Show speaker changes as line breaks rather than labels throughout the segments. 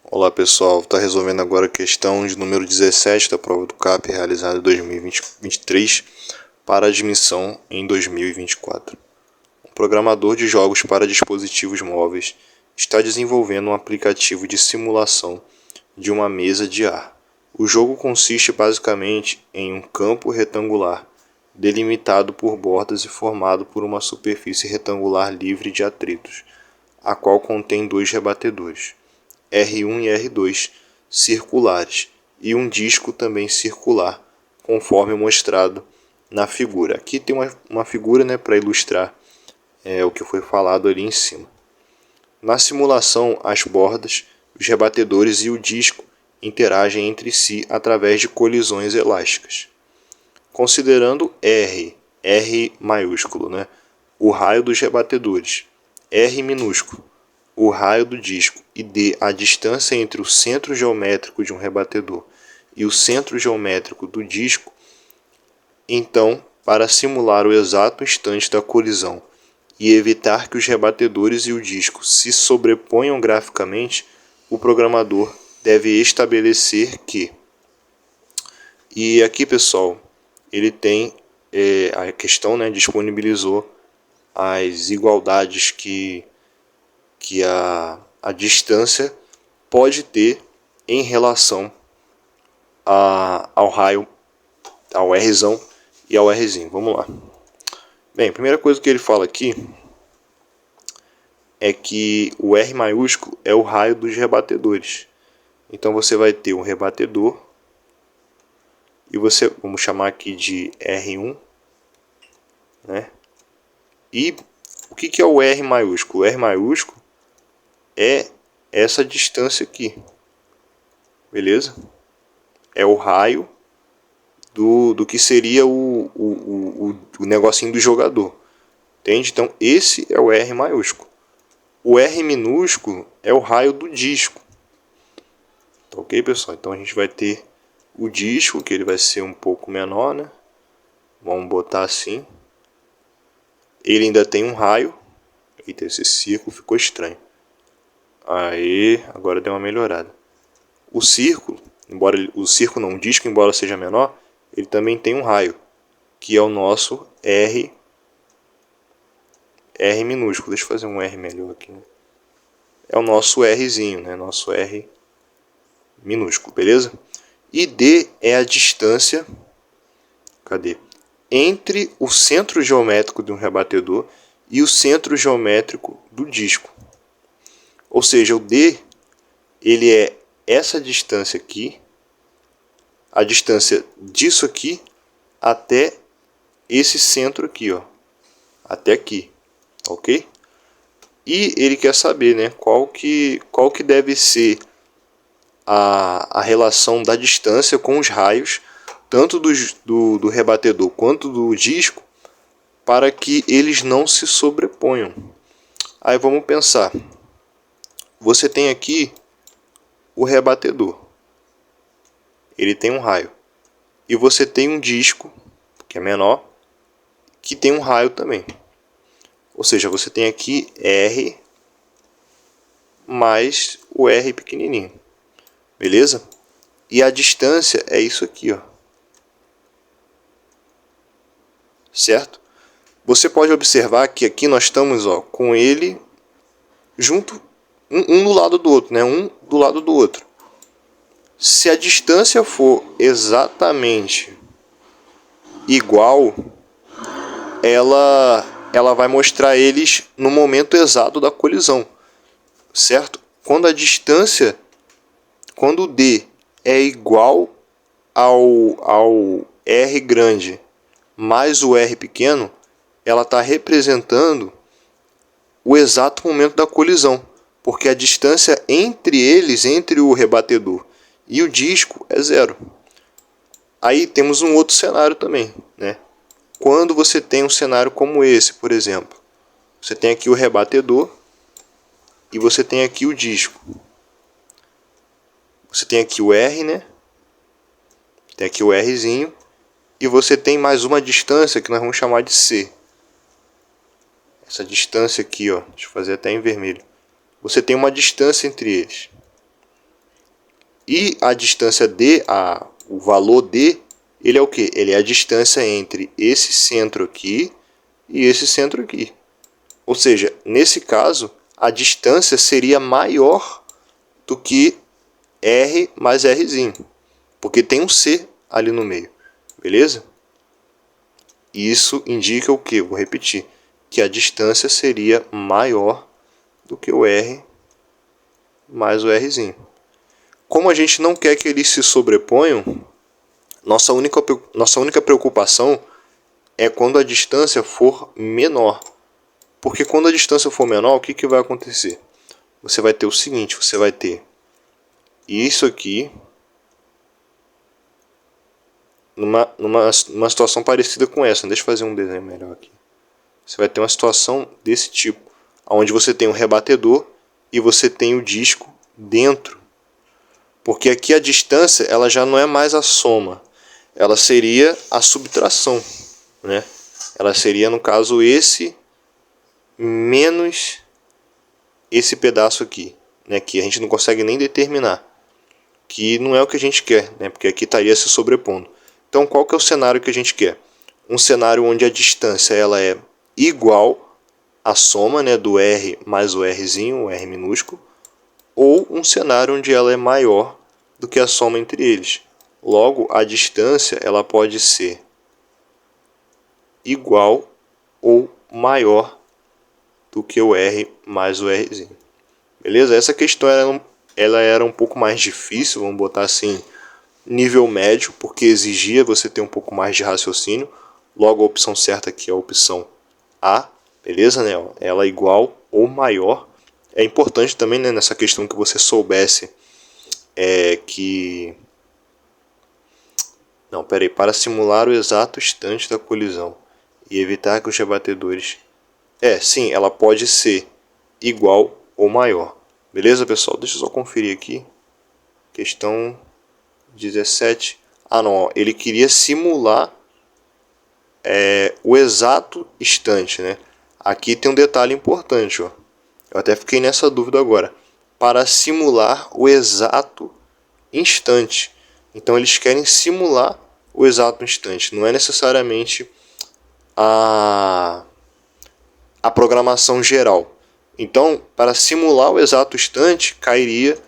Olá pessoal, está resolvendo agora a questão de número 17 da prova do CAP realizada em 2023 para admissão em 2024. Um programador de jogos para dispositivos móveis está desenvolvendo um aplicativo de simulação de uma mesa de ar. O jogo consiste basicamente em um campo retangular delimitado por bordas e formado por uma superfície retangular livre de atritos, a qual contém dois rebatedores, R1 e R2, circulares, e um disco também circular, conforme mostrado na figura. Aqui tem uma figura, né, para ilustrar o que foi falado ali em cima. Na simulação, as bordas, os rebatedores e o disco interagem entre si através de colisões elásticas. Considerando R maiúsculo, né, o raio dos rebatedores, R minúsculo, o raio do disco, e D, a distância entre o centro geométrico de um rebatedor e o centro geométrico do disco, então, para simular o exato instante da colisão e evitar que os rebatedores e o disco se sobreponham graficamente, o programador deve estabelecer que... E aqui, pessoal, ele tem a questão, né, disponibilizou as igualdades que a distância pode ter em relação ao raio, ao Rzão e ao Rzinho. Vamos lá. Bem, a primeira coisa que ele fala aqui é que o R maiúsculo é o raio dos rebatedores. Então você vai ter um rebatedor e você, vamos chamar aqui de R1, né? E o que é o R maiúsculo? O R maiúsculo é essa distância aqui, beleza? É o raio do que seria o negocinho do jogador, entende? Então esse é o R maiúsculo. O R minúsculo é o raio do disco, tá ok, pessoal? Então a gente vai ter o disco, que ele vai ser um pouco menor, né? Vamos botar assim. Ele ainda tem um raio. Eita, esse círculo ficou estranho. Aí, agora deu uma melhorada. O círculo, o disco, embora seja menor, ele também tem um raio, que é o nosso R minúsculo. Deixa eu fazer um R melhor aqui, né? É o nosso Rzinho, né? Nosso R minúsculo, beleza? E D é a distância, cadê? Entre o centro geométrico de um rebatedor e o centro geométrico do disco. Ou seja, o D, ele é essa distância aqui, a distância disso aqui até esse centro aqui, ó, até aqui, ok? E ele quer saber, né, qual que deve ser a relação da distância com os raios, tanto do rebatedor quanto do disco, para que eles não se sobreponham. Aí vamos pensar. Você tem aqui o rebatedor. Ele tem um raio. E você tem um disco, que é menor, que tem um raio também. Ou seja, você tem aqui R mais o R pequenininho. Beleza? E a distância é isso aqui, ó. Certo? Você pode observar que aqui nós estamos, ó, com ele junto, um do lado do outro, né? Um do lado do outro. Se a distância for exatamente igual, ela vai mostrar eles no momento exato da colisão, certo? Quando a distância, quando o D é igual ao R grande mais o R pequeno, ela está representando o exato momento da colisão, porque a distância entre eles, entre o rebatedor e o disco, é zero. Aí temos um outro cenário também, né? Quando você tem um cenário como esse, por exemplo, você tem aqui o rebatedor e você tem aqui o disco. Você tem aqui o R, né? Tem aqui o Rzinho. E você tem mais uma distância que nós vamos chamar de C. Essa distância aqui, ó, deixa eu fazer até em vermelho. Você tem uma distância entre eles. E a distância D, o valor D, ele é o quê? Ele é a distância entre esse centro aqui e esse centro aqui. Ou seja, nesse caso, a distância seria maior do que R mais Rzinho, porque tem um C ali no meio, beleza? Isso indica o que? Vou repetir, que a distância seria maior do que o R mais o Rzinho. Como a gente não quer que eles se sobreponham, nossa única preocupação é quando a distância for menor. Porque quando a distância for menor, o que vai acontecer? Você vai ter o seguinte, você vai ter isso aqui numa situação parecida com essa. Deixa eu fazer um desenho melhor aqui. Você vai ter uma situação desse tipo, onde você tem um rebatedor e você tem o disco dentro. Porque aqui a distância ela já não é mais a soma, ela seria a subtração, né? Ela seria, no caso, esse menos esse pedaço aqui, né? Que a gente não consegue nem determinar, que não é o que a gente quer, né? Porque aqui estaria se sobrepondo. Então, qual que é o cenário que a gente quer? Um cenário onde a distância ela é igual à soma, né, do R mais o Rzinho, o R minúsculo, ou um cenário onde ela é maior do que a soma entre eles. Logo, a distância ela pode ser igual ou maior do que o R mais o Rzinho. Beleza? Essa questão ela era um pouco mais difícil, vamos botar assim, nível médio, porque exigia você ter um pouco mais de raciocínio. Logo, a opção certa aqui é a opção A, beleza, né? Ela é igual ou maior. É importante também, né, nessa questão que você soubesse que... Não, peraí, para simular o exato instante da colisão e evitar que os rebatedores... sim, ela pode ser igual ou maior. Beleza, pessoal? Deixa eu só conferir aqui. Questão 17. Ah, não, ó, ele queria simular o exato instante, né? Aqui tem um detalhe importante, ó. Eu até fiquei nessa dúvida agora. Para simular o exato instante. Então eles querem simular o exato instante. Não é necessariamente a programação geral. Então, para simular o exato instante, cairia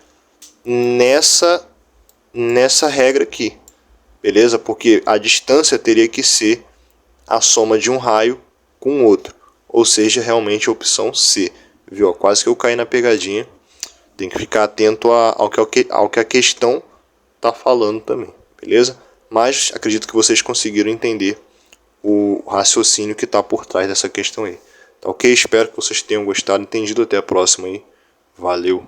nessa regra aqui. Beleza? Porque a distância teria que ser a soma de um raio com outro. Ou seja, realmente a opção C. Viu? Quase que eu caí na pegadinha. Tem que ficar atento ao que a questão está falando também. Beleza? Mas acredito que vocês conseguiram entender o raciocínio que está por trás dessa questão aí. Tá ok? Espero que vocês tenham gostado, entendido. Até a próxima aí. Valeu!